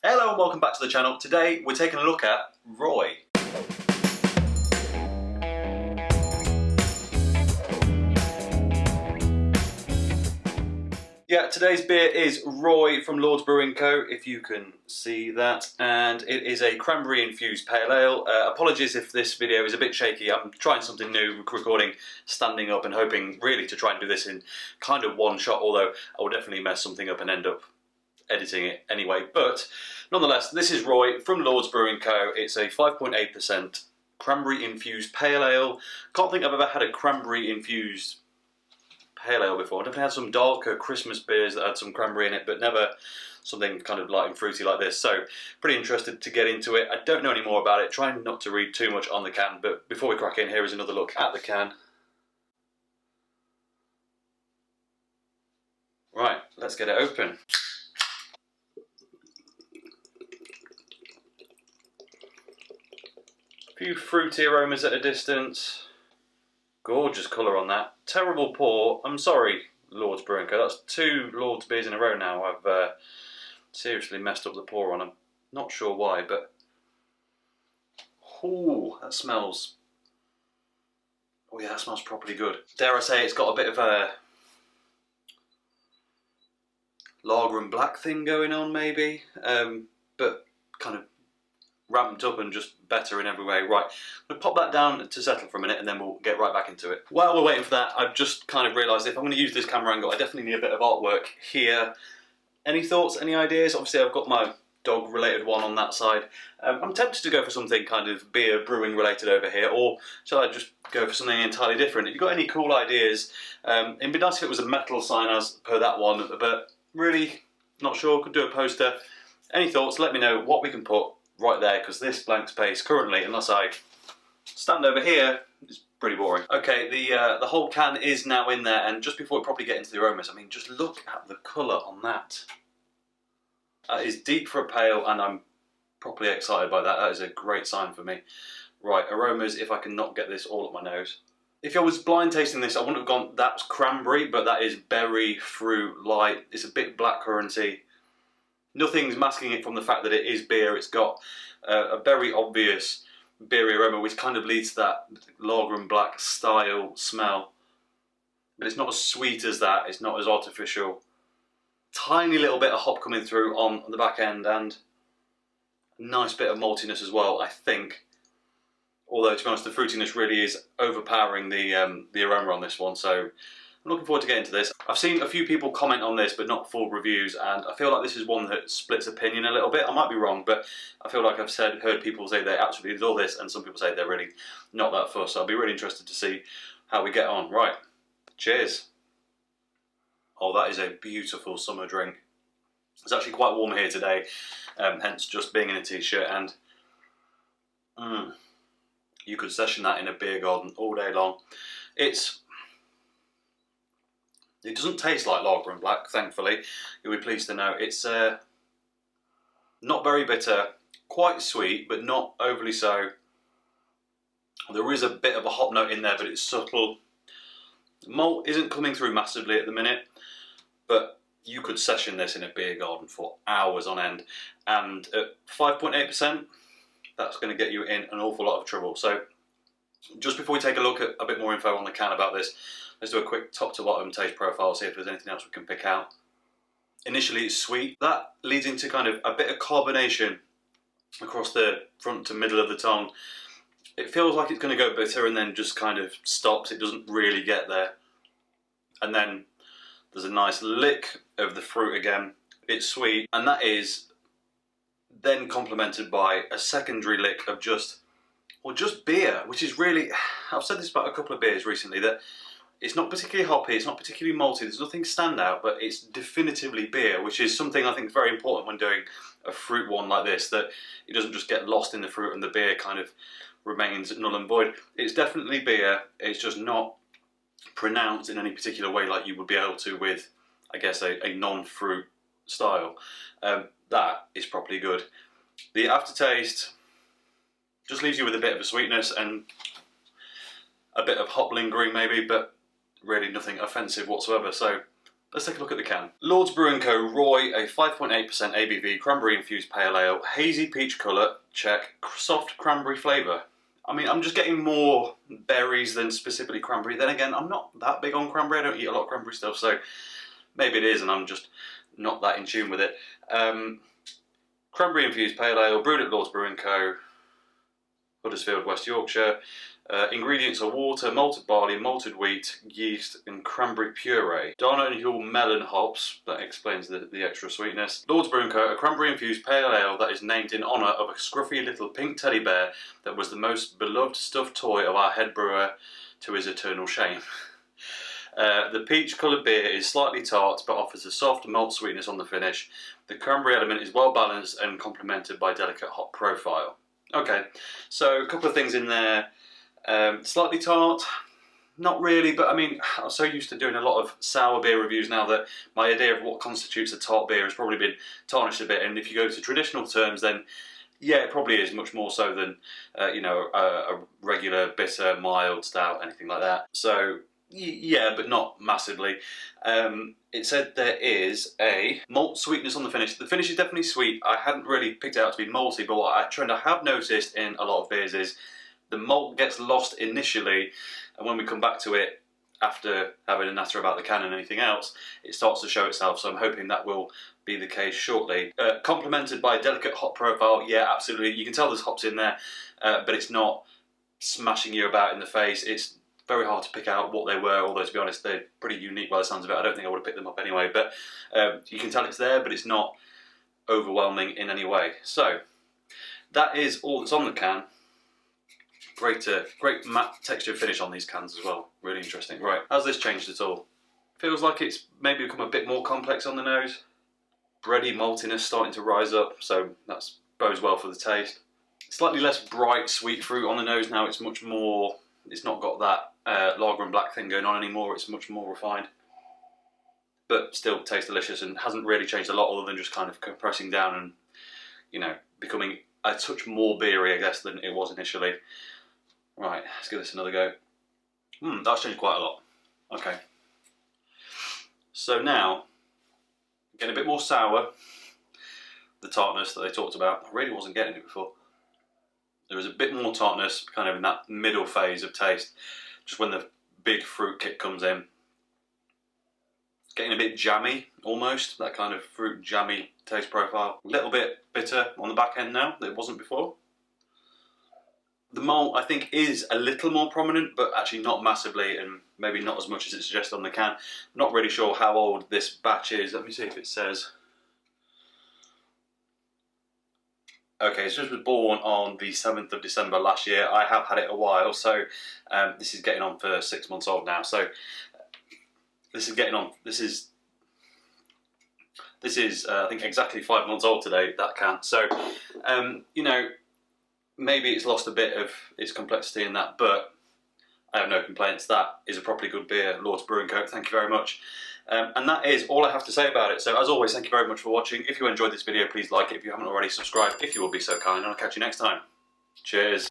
Hello and welcome back to the channel. Today we're taking a look at Roy. Yeah, today's beer is Roy from Brewing Co, if you can see that, and it is a Cranberry Infused Pale Ale. Apologies if this video is a bit shaky. I'm trying something new, recording standing up and hoping really to try and do this in kind of one shot, although I will definitely mess something up and end up editing it anyway. But nonetheless, this is Roy from Brewing Co. It's a 5.8% Cranberry Infused Pale Ale. Can't think I've ever had a Cranberry Infused Pale Ale before. I've definitely had some darker Christmas beers that had some cranberry in it, but never something kind of light and fruity like this. So pretty interested to get into it. I don't know any more about it, trying not to read too much on the can, but before we crack in, here is another look at the can. Right, let's get it open. A few fruity aromas at a distance. Gorgeous colour on that. Terrible pour. I'm sorry, Lord's Brewing Co. That's 2 Lord's beers in a row now. I've seriously messed up the pour on them. Not sure why, but... Ooh, that smells... Oh yeah, that smells properly good. Dare I say it's got a bit of a... lager and black thing going on, maybe. But kind of ramped up and just better in every way. Right, I'm going to pop that down to settle for a minute and then we'll get right back into it. While we're waiting for that, I've just kind of realised if I'm going to use this camera angle, I definitely need a bit of artwork here. Any thoughts, any ideas? Obviously I've got my dog related one on that side. I'm tempted to go for something kind of beer brewing related over here, or shall I just go for something entirely different? If you've got any cool ideas, it'd be nice if it was a metal sign as per that one, but really not sure, could do a poster. Any thoughts, let me know what we can put right there, because this blank space currently, unless I stand over here, is pretty boring. Okay, the whole can is now in there, and just before we probably get into the aromas, I mean, just look at the colour on that. That is deep for a pale, and I'm properly excited by that. That is a great sign for me. Right, aromas, if I can not get this all up my nose. If I was blind tasting this, I wouldn't have gone, that's cranberry, but that is berry, fruit, light. It's a bit blackcurranty. Nothing's masking it from the fact that it is beer. It's got a very obvious beery aroma, which kind of leads to that lager and black style smell. But it's not as sweet as that. It's not as artificial. Tiny little bit of hop coming through on the back end, and a nice bit of maltiness as well, I think. Although, to be honest, the fruitiness really is overpowering the aroma on this one. So I'm looking forward to getting to this. I've seen a few people comment on this, but not full reviews, and I feel like this is one that splits opinion a little bit. I might be wrong, but I feel like I've heard people say they absolutely adore this, and some people say they're really not that fussed. So I'll be really interested to see how we get on. Right, cheers. Oh, that is a beautiful summer drink. It's actually quite warm here today, hence just being in a t-shirt, and you could session that in a beer garden all day long. It doesn't taste like lager and black, thankfully. You'll be pleased to know. It's not very bitter, quite sweet, but not overly so. There is a bit of a hop note in there, but it's subtle. Malt isn't coming through massively at the minute, but you could session this in a beer garden for hours on end. And at 5.8%, that's going to get you in an awful lot of trouble. So just before we take a look at a bit more info on the can about this, let's do a quick top to bottom taste profile, see if there's anything else we can pick out. Initially it's sweet. That leads into kind of a bit of carbonation across the front to middle of the tongue. It feels like it's going to go bitter and then just kind of stops. It doesn't really get there. And then there's a nice lick of the fruit again. It's sweet, and that is then complemented by a secondary lick of just beer, which is really, I've said this about a couple of beers recently, that it's not particularly hoppy, it's not particularly malty, there's nothing standout, but it's definitively beer, which is something I think is very important when doing a fruit one like this, that it doesn't just get lost in the fruit and the beer kind of remains null and void. It's definitely beer, it's just not pronounced in any particular way like you would be able to with, I guess, a non-fruit style. That is properly good. The aftertaste just leaves you with a bit of a sweetness and a bit of hop lingering maybe, but really nothing offensive whatsoever. So let's take a look at the can. Lord's Brewing Co. Roy, a 5.8% ABV Cranberry Infused Pale Ale, hazy peach colour, check, soft cranberry flavour. I mean, I'm just getting more berries than specifically cranberry. Then again, I'm not that big on cranberry. I don't eat a lot of cranberry stuff, so maybe it is, and I'm just not that in tune with it. Cranberry Infused Pale Ale, brewed at Lord's Brewing Co. Huddersfield, West Yorkshire. Ingredients are water, malted barley, malted wheat, yeast, and cranberry puree. Darnell melon hops, that explains the extra sweetness. Lord's Brewing Co. A cranberry infused pale ale that is named in honour of a scruffy little pink teddy bear that was the most beloved stuffed toy of our head brewer, to his eternal shame. The peach coloured beer is slightly tart but offers a soft malt sweetness on the finish. The cranberry element is well balanced and complemented by a delicate hop profile. Okay, so a couple of things in there. Slightly tart, not really, but I mean, I'm so used to doing a lot of sour beer reviews now that my idea of what constitutes a tart beer has probably been tarnished a bit. And if you go to traditional terms, then yeah, it probably is much more so than you know, a regular bitter, mild stout, anything like that. So yeah, but not massively. It said there is a malt sweetness on the finish. The finish is definitely sweet. I hadn't really picked it out to be malty, but what trend I have noticed in a lot of beers is the malt gets lost initially, and when we come back to it after having a natter about the can and anything else, it starts to show itself, so I'm hoping that will be the case shortly. Complemented by a delicate hop profile, yeah, absolutely. You can tell there's hops in there, but it's not smashing you about in the face. It's very hard to pick out what they were, although to be honest, they're pretty unique by the sounds of it. I don't think I would have picked them up anyway, but you can tell it's there, but it's not overwhelming in any way. So, that is all that's on the can. Great matte texture finish on these cans as well. Really interesting. Right, has this changed at all? Feels like it's maybe become a bit more complex on the nose. Bready maltiness starting to rise up, so that bodes well for the taste. Slightly less bright sweet fruit on the nose now. It's much more, it's not got that lager and black thing going on anymore. It's much more refined. But still tastes delicious and hasn't really changed a lot other than just kind of compressing down and, you know, becoming a touch more beery, I guess, than it was initially. Right, let's give this another go. That's changed quite a lot. Okay. So now, getting a bit more sour. The tartness that they talked about. I really wasn't getting it before. There was a bit more tartness kind of in that middle phase of taste. Just when the big fruit kick comes in. Getting a bit jammy, almost. That kind of fruit jammy taste profile. A little bit bitter on the back end now that it wasn't before. The malt, I think, is a little more prominent, but actually not massively, and maybe not as much as it suggests on the can. I'm not really sure how old this batch is. Let me see if it says. Okay, so this was born on the 7th of December last year. I have had it a while, so this is getting on for 6 months old now. So this is getting on. This is I think exactly 5 months old today. That can. So you know. Maybe it's lost a bit of its complexity in that, but I have no complaints. That is a properly good beer, Lord's Brewing Co. Thank you very much. And that is all I have to say about it. So as always, thank you very much for watching. If you enjoyed this video, please like it. If you haven't already, subscribe if you will be so kind, and I'll catch you next time. Cheers.